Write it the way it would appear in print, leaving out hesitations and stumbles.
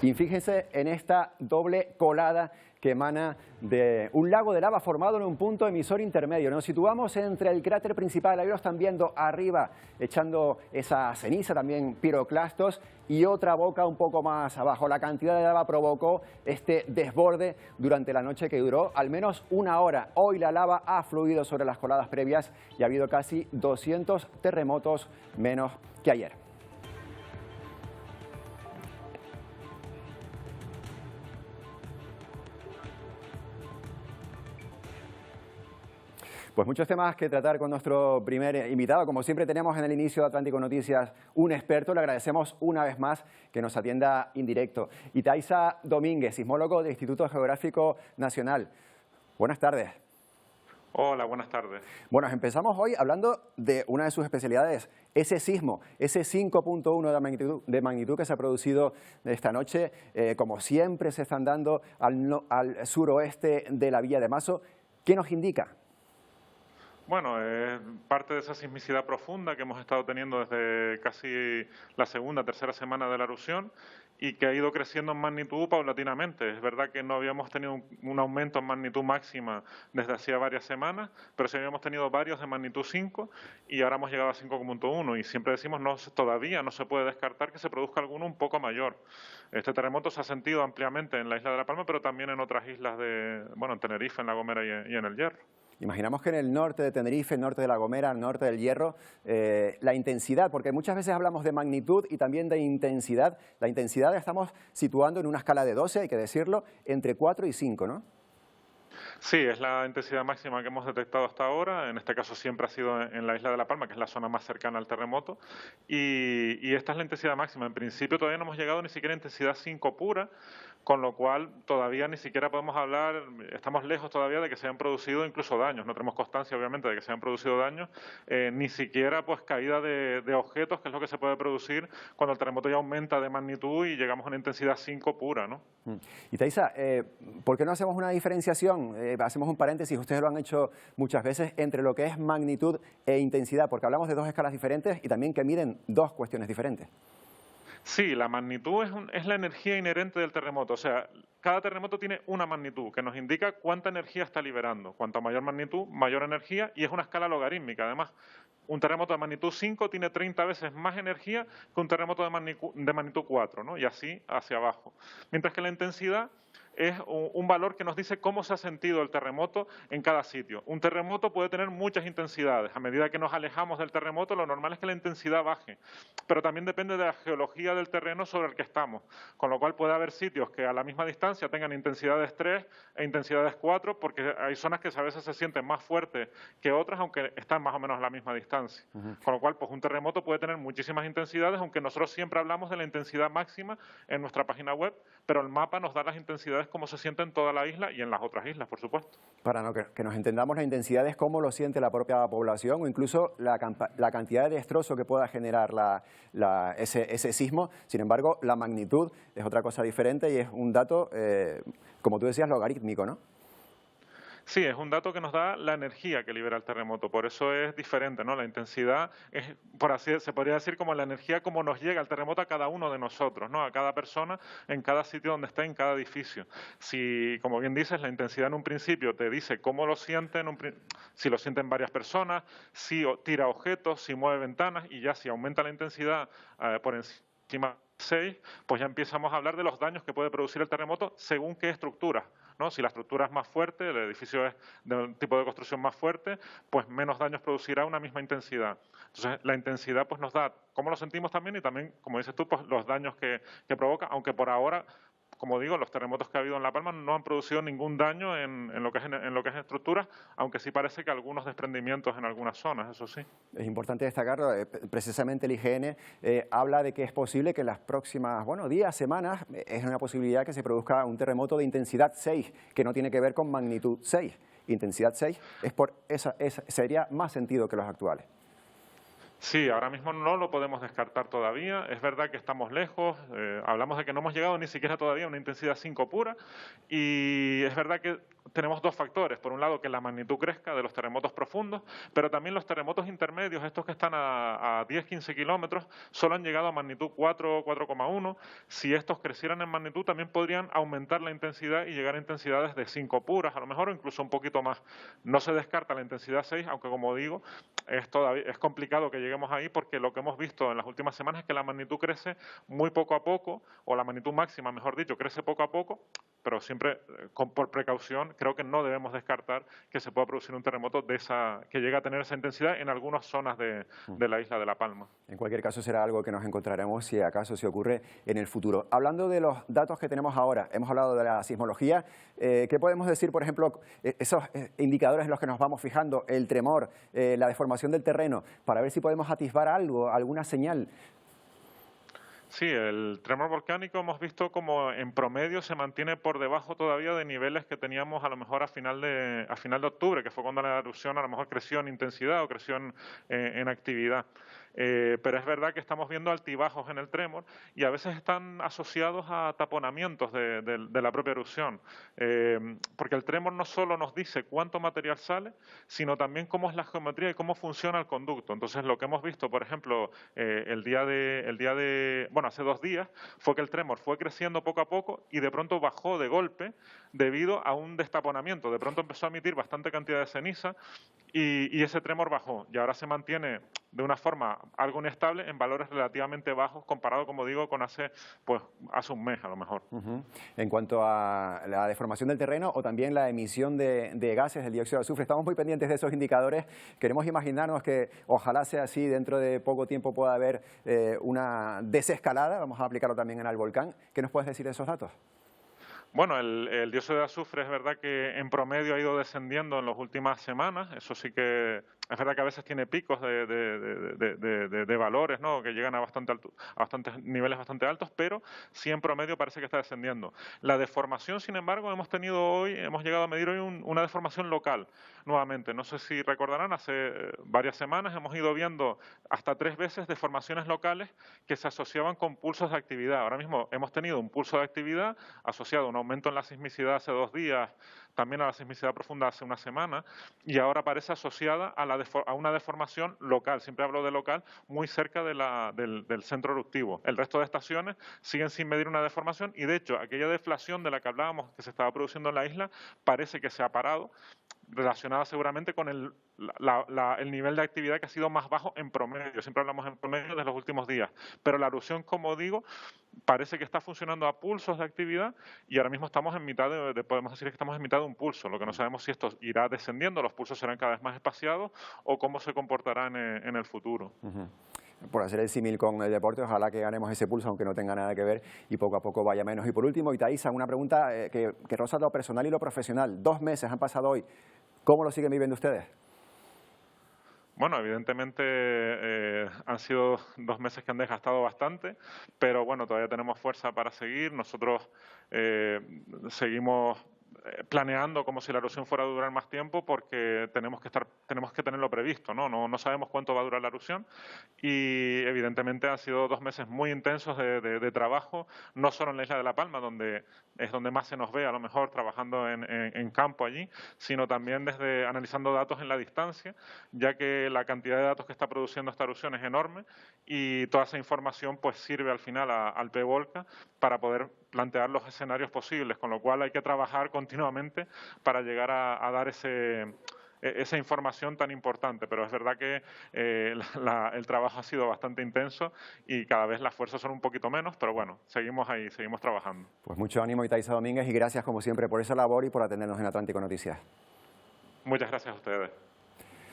Y fíjense en esta doble colada que emana de un lago de lava formado en un punto emisor intermedio. Nos situamos entre el cráter principal, ahí lo están viendo arriba, echando esa ceniza, también piroclastos, y otra boca un poco más abajo. La cantidad de lava provocó este desborde durante la noche que duró al menos una hora. Hoy la lava ha fluido sobre las coladas previas y ha habido casi 200 terremotos menos que ayer. Pues muchos temas que tratar con nuestro primer invitado. Como siempre tenemos en el inicio de Atlántico Noticias un experto. Le agradecemos una vez más que nos atienda en directo. Itaiza Domínguez, sismólogo del Instituto Geográfico Nacional. Buenas tardes. Hola, buenas tardes. Bueno, empezamos hoy hablando de una de sus especialidades, ese sismo, ese 5.1 de magnitud que se ha producido esta noche. Como siempre se están dando al suroeste de la Villa de Mazo. ¿Qué nos indica? Bueno, es parte de esa sismicidad profunda que hemos estado teniendo desde casi la segunda, tercera semana de la erupción y que ha ido creciendo en magnitud paulatinamente. Es verdad que no habíamos tenido un aumento en magnitud máxima desde hacía varias semanas, pero sí habíamos tenido varios de magnitud 5 y ahora hemos llegado a 5.1 y siempre decimos todavía no se puede descartar que se produzca alguno un poco mayor. Este terremoto se ha sentido ampliamente en la isla de La Palma, pero también en otras islas en Tenerife, en La Gomera y en El Hierro. Imaginamos que en el norte de Tenerife, el norte de La Gomera, el norte del Hierro, la intensidad, porque muchas veces hablamos de magnitud y también de intensidad. La intensidad la estamos situando en una escala de 12, hay que decirlo, entre 4 y 5, ¿no? Sí, es la intensidad máxima que hemos detectado hasta ahora. En este caso siempre ha sido en la isla de La Palma, que es la zona más cercana al terremoto. Y esta es la intensidad máxima. En principio todavía no hemos llegado ni siquiera a intensidad 5 pura, con lo cual todavía ni siquiera podemos hablar, estamos lejos todavía de que se hayan producido incluso daños. No tenemos constancia, obviamente, de que se hayan producido daños, ni siquiera pues caída de objetos, que es lo que se puede producir cuando el terremoto ya aumenta de magnitud y llegamos a una intensidad 5 pura, ¿no? Y Thaisa, ¿por qué no hacemos una diferenciación? Hacemos un paréntesis, ustedes lo han hecho muchas veces, entre lo que es magnitud e intensidad, porque hablamos de dos escalas diferentes y también que miden dos cuestiones diferentes. Sí, la magnitud es la energía inherente del terremoto. O sea, cada terremoto tiene una magnitud que nos indica cuánta energía está liberando. Cuanta mayor magnitud, mayor energía, y es una escala logarítmica. Además, un terremoto de magnitud 5 tiene 30 veces más energía que un terremoto de magnitud 4, ¿no? Y así hacia abajo. Mientras que la intensidad es un valor que nos dice cómo se ha sentido el terremoto en cada sitio. Un terremoto puede tener muchas intensidades. A medida que nos alejamos del terremoto, lo normal es que la intensidad baje, pero también depende de la geología del terreno sobre el que estamos, con lo cual puede haber sitios que a la misma distancia tengan intensidades 3 e intensidades 4, porque hay zonas que a veces se sienten más fuertes que otras, aunque están más o menos a la misma distancia. Con lo cual, pues un terremoto puede tener muchísimas intensidades, aunque nosotros siempre hablamos de la intensidad máxima en nuestra página web, pero el mapa nos da las intensidades como se siente en toda la isla y en las otras islas, por supuesto. Para que nos entendamos, la intensidad es cómo lo siente la propia población o incluso la cantidad de destrozo que pueda generar ese sismo. Sin embargo, la magnitud es otra cosa diferente y es un dato, como tú decías, logarítmico, ¿no? Sí, es un dato que nos da la energía que libera el terremoto, por eso es diferente, ¿no? La intensidad es, se podría decir, como la energía como nos llega el terremoto a cada uno de nosotros, ¿no? A cada persona, en cada sitio donde está, en cada edificio. Si, como bien dices, la intensidad en un principio te dice cómo lo sienten, si lo sienten varias personas, si tira objetos, si mueve ventanas, y ya si aumenta la intensidad por encima 6, pues ya empezamos a hablar de los daños que puede producir el terremoto según qué estructura, ¿no? Si la estructura es más fuerte, el edificio es de un tipo de construcción más fuerte, pues menos daños producirá una misma intensidad. Entonces, la intensidad pues nos da cómo lo sentimos también y también, como dices tú, pues los daños que provoca, aunque por ahora, como digo, los terremotos que ha habido en La Palma no han producido ningún daño en lo que es estructuras, aunque sí parece que algunos desprendimientos en algunas zonas, eso sí. Es importante destacarlo, precisamente el IGN habla de que es posible que en las próximas días, semanas, es una posibilidad que se produzca un terremoto de intensidad 6, que no tiene que ver con magnitud 6. Intensidad 6 sería más sentido que los actuales. Sí, ahora mismo no lo podemos descartar todavía. Es verdad que estamos lejos, hablamos de que no hemos llegado ni siquiera todavía a una intensidad 5 pura, y es verdad que tenemos dos factores. Por un lado, que la magnitud crezca de los terremotos profundos, pero también los terremotos intermedios, estos que están a 10-15 kilómetros, solo han llegado a magnitud 4, 4,1. Si estos crecieran en magnitud, también podrían aumentar la intensidad y llegar a intensidades de 5 puras, a lo mejor, o incluso un poquito más. No se descarta la intensidad 6, aunque, como digo, es complicado que lleguemos ahí, porque lo que hemos visto en las últimas semanas es que la magnitud crece muy poco a poco, o la magnitud máxima, mejor dicho, crece poco a poco, pero siempre por precaución. Creo que no debemos descartar que se pueda producir un terremoto que llegue a tener esa intensidad en algunas zonas de la isla de La Palma. En cualquier caso, será algo que nos encontraremos si acaso se ocurre en el futuro. Hablando de los datos que tenemos ahora, hemos hablado de la sismología. ¿Qué podemos decir, por ejemplo, esos indicadores en los que nos vamos fijando, el tremor, la deformación del terreno, para ver si podemos atisbar algo, alguna señal? Sí, el tremor volcánico hemos visto como en promedio se mantiene por debajo todavía de niveles que teníamos a lo mejor a final de octubre, que fue cuando la erupción a lo mejor creció en intensidad o creció en actividad. Pero es verdad que estamos viendo altibajos en el tremor, y a veces están asociados a taponamientos de la propia erupción, porque el tremor no solo nos dice cuánto material sale, sino también cómo es la geometría y cómo funciona el conducto. Entonces, lo que hemos visto, por ejemplo, hace 2 días, fue que el tremor fue creciendo poco a poco y de pronto bajó de golpe debido a un destaponamiento. De pronto empezó a emitir bastante cantidad de ceniza y ese tremor bajó, y ahora se mantiene de una forma algo inestable en valores relativamente bajos comparado, como digo, con hace un mes a lo mejor. En cuanto a la deformación del terreno o también la emisión de gases, del dióxido de azufre, estamos muy pendientes de esos indicadores. Queremos imaginarnos que ojalá sea así, dentro de poco tiempo pueda haber una desescalada, vamos a aplicarlo también en el volcán. ¿Qué nos puedes decir de esos datos? Bueno, el dióxido de azufre es verdad que en promedio ha ido descendiendo en las últimas semanas. Eso sí que es verdad que a veces tiene picos de valores, ¿no?, que llegan a bastantes niveles bastante altos, pero sí en promedio parece que está descendiendo. La deformación, sin embargo, hemos llegado a medir hoy una deformación local nuevamente. No sé si recordarán, hace varias semanas hemos ido viendo hasta 3 veces deformaciones locales que se asociaban con pulsos de actividad. Ahora mismo hemos tenido un pulso de actividad asociado a un aumento en la sismicidad hace 2 días, también a la sismicidad profunda hace una semana, y ahora parece asociada a una deformación local. Siempre hablo de local, muy cerca del centro eruptivo. El resto de estaciones siguen sin medir una deformación, y de hecho aquella deflación de la que hablábamos que se estaba produciendo en la isla parece que se ha parado, relacionada seguramente con el nivel de actividad que ha sido más bajo en promedio. Siempre hablamos en promedio de los últimos días, pero la erupción, como digo, parece que está funcionando a pulsos de actividad, y ahora mismo estamos en mitad podemos decir que estamos en mitad de un pulso. Lo que no sabemos si esto irá descendiendo, los pulsos serán cada vez más espaciados, o cómo se comportará en el futuro. Por hacer el símil con el deporte, ojalá que ganemos ese pulso, aunque no tenga nada que ver, y poco a poco vaya menos. Y por último, Itaiza, una pregunta que roza lo personal y lo profesional. 2 meses han pasado hoy. ¿Cómo lo siguen viviendo ustedes? Bueno, evidentemente han sido 2 meses que han desgastado bastante, pero bueno, todavía tenemos fuerza para seguir. Nosotros seguimos planeando como si la erupción fuera a durar más tiempo, porque tenemos que tenerlo previsto, ¿no? No sabemos cuánto va a durar la erupción, y evidentemente han sido 2 meses muy intensos de trabajo, no solo en la isla de La Palma, donde es donde más se nos ve a lo mejor trabajando en campo allí, sino también desde analizando datos en la distancia, ya que la cantidad de datos que está produciendo esta erupción es enorme, y toda esa información pues sirve al final al PVolca para poder plantear los escenarios posibles, con lo cual hay que trabajar continuamente para llegar a dar esa información tan importante. Pero es verdad que el trabajo ha sido bastante intenso y cada vez las fuerzas son un poquito menos, pero bueno, seguimos ahí, seguimos trabajando. Pues mucho ánimo, Itaiza Domínguez, y gracias como siempre por esa labor y por atendernos en Atlántico Noticias. Muchas gracias a ustedes.